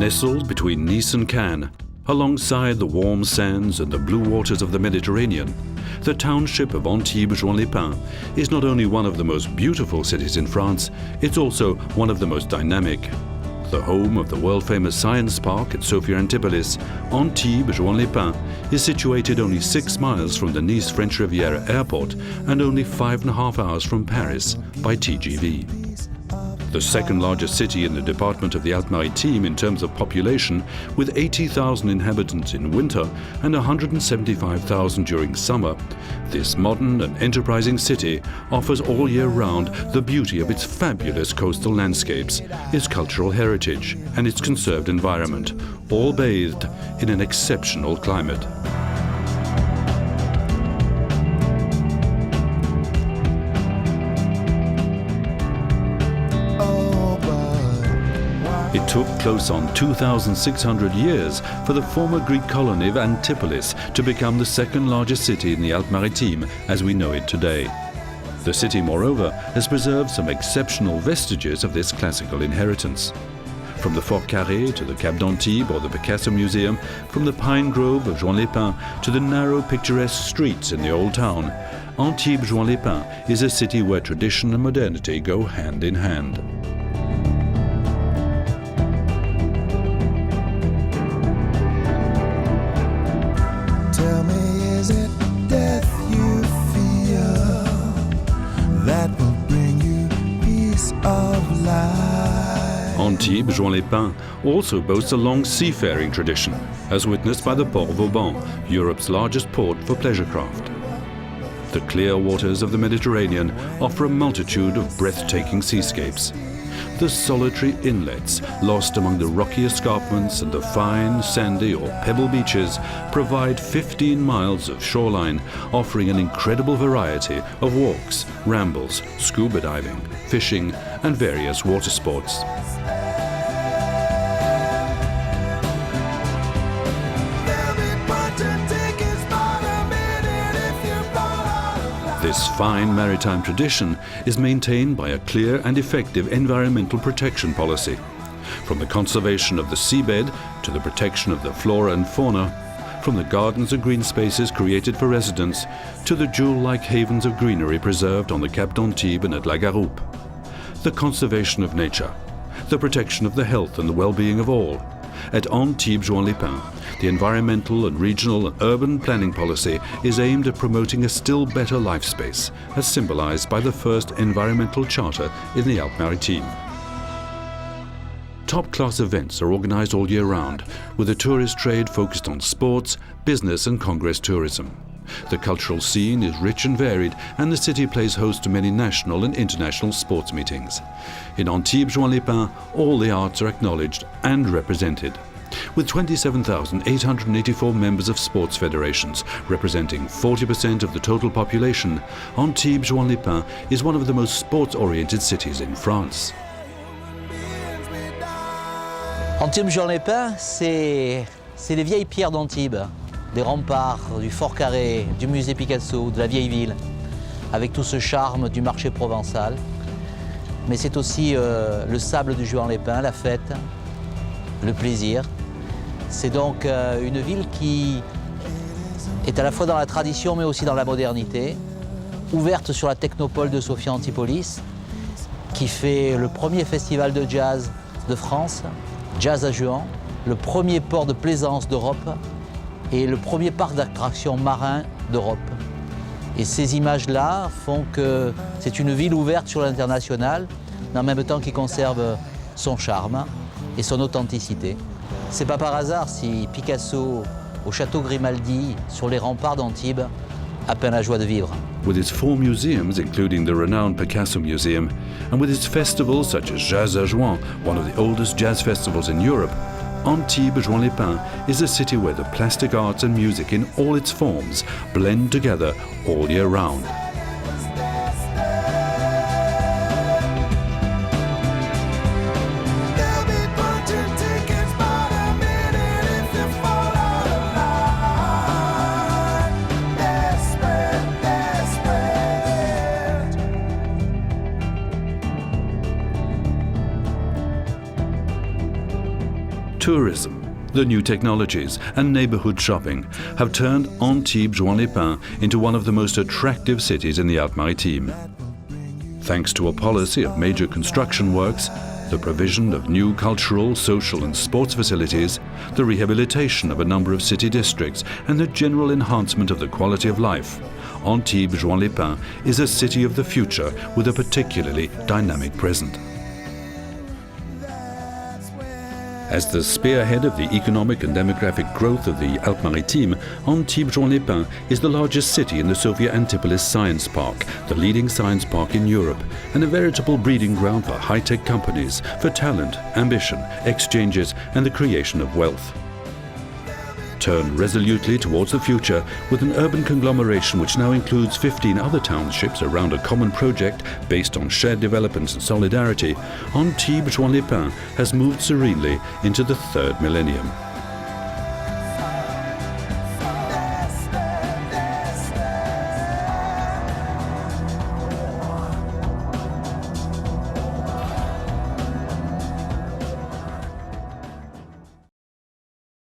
Nestled between Nice and Cannes, alongside the warm sands and the blue waters of the Mediterranean, the township of Antibes Juan-les-Pins is not only one of the most beautiful cities in France, it's also one of the most dynamic. The home of the world-famous science park at Sophia Antipolis, Antibes Juan-les-Pins is situated only 6 miles from the Nice French Riviera airport and only 5.5 hours from Paris by TGV. The second largest city in the department of the Alpes-Maritimes in terms of population, with 80,000 inhabitants in winter and 175,000 during summer, this modern and enterprising city offers all year round the beauty of its fabulous coastal landscapes, its cultural heritage and its conserved environment, all bathed in an exceptional climate. It took close on 2,600 years for the former Greek colony of Antipolis to become the second largest city in the Alpes-Maritimes as we know it today. The city, moreover, has preserved some exceptional vestiges of this classical inheritance. From the Fort Carré to the Cap d'Antibes or the Picasso Museum, from the pine grove of Juan-les-Pins to the narrow picturesque streets in the old town, Antibes Juan-les-Pins is a city where tradition and modernity go hand in hand. Tell me, is it death you fear that will bring you peace of life? Antibes Juan-les-Pins also boasts a long seafaring tradition, as witnessed by the Port Vauban, Europe's largest port for pleasure craft. The clear waters of the Mediterranean offer a multitude of breathtaking seascapes. The solitary inlets, lost among the rocky escarpments and the fine, sandy or pebble beaches, provide 15 miles of shoreline, offering an incredible variety of walks, rambles, scuba diving, fishing, and various water sports. This fine maritime tradition is maintained by a clear and effective environmental protection policy. From the conservation of the seabed to the protection of the flora and fauna, from the gardens and green spaces created for residents to the jewel-like havens of greenery preserved on the Cap d'Antibes and at La Garoupe. The conservation of nature, the protection of the health and the well-being of all. At Antibes Juan-les-Pins, the environmental and regional and urban planning policy is aimed at promoting a still better life space, as symbolized by the first environmental charter in the Alpes-Maritimes. Top-class events are organized all year round, with a tourist trade focused on sports, business and Congress tourism. The cultural scene is rich and varied, and the city plays host to many national and international sports meetings. In Antibes Juan-les-Pins, all the arts are acknowledged and represented. With 27,884 members of sports federations, representing 40% of the total population, Antibes Juan-les-Pins is one of the most sports-oriented cities in France. Antibes Juan-les-Pins, c'est les vieilles pierres d'Antibes, des remparts, du Fort Carré, du musée Picasso, de la vieille ville, avec tout ce charme du marché provençal. Mais c'est aussi le sable du Juan-les-Pins, la fête, le plaisir. C'est donc une ville qui est à la fois dans la tradition mais aussi dans la modernité, ouverte sur la technopole de Sophia Antipolis, qui fait le premier festival de jazz de France, Jazz à Juan, le premier port de plaisance d'Europe et le premier parc d'attractions marin d'Europe. Et ces images-là font que c'est une ville ouverte sur l'international, mais en même temps qui conserve son charme et son authenticité. C'est pas par hasard si Picasso, au château Grimaldi, sur les remparts d'Antibes, a peint la joie de vivre. With its 4 museums, including the renowned Picasso Museum, and with its festivals such as Jazz à Juan, one of the oldest jazz festivals in Europe, Antibes Juan-les-Pins is a city where the plastic arts and music in all its forms blend together all year round. Tourism, the new technologies and neighborhood shopping have turned Antibes Juan-les-Pins into one of the most attractive cities in the Alpes-Maritimes. Thanks to a policy of major construction works, the provision of new cultural, social and sports facilities, the rehabilitation of a number of city districts and the general enhancement of the quality of life, Antibes Juan-les-Pins is a city of the future with a particularly dynamic present. As the spearhead of the economic and demographic growth of the Alpes-Maritimes, Antibes Juan-les-Pins is the largest city in the Soviet Antibes Science Park, the leading science park in Europe, and a veritable breeding ground for high-tech companies, for talent, ambition, exchanges and the creation of wealth. Turn resolutely towards the future with an urban conglomeration which now includes 15 other townships around a common project based on shared development and solidarity, Antibes Juan-les-Pins has moved serenely into the third millennium.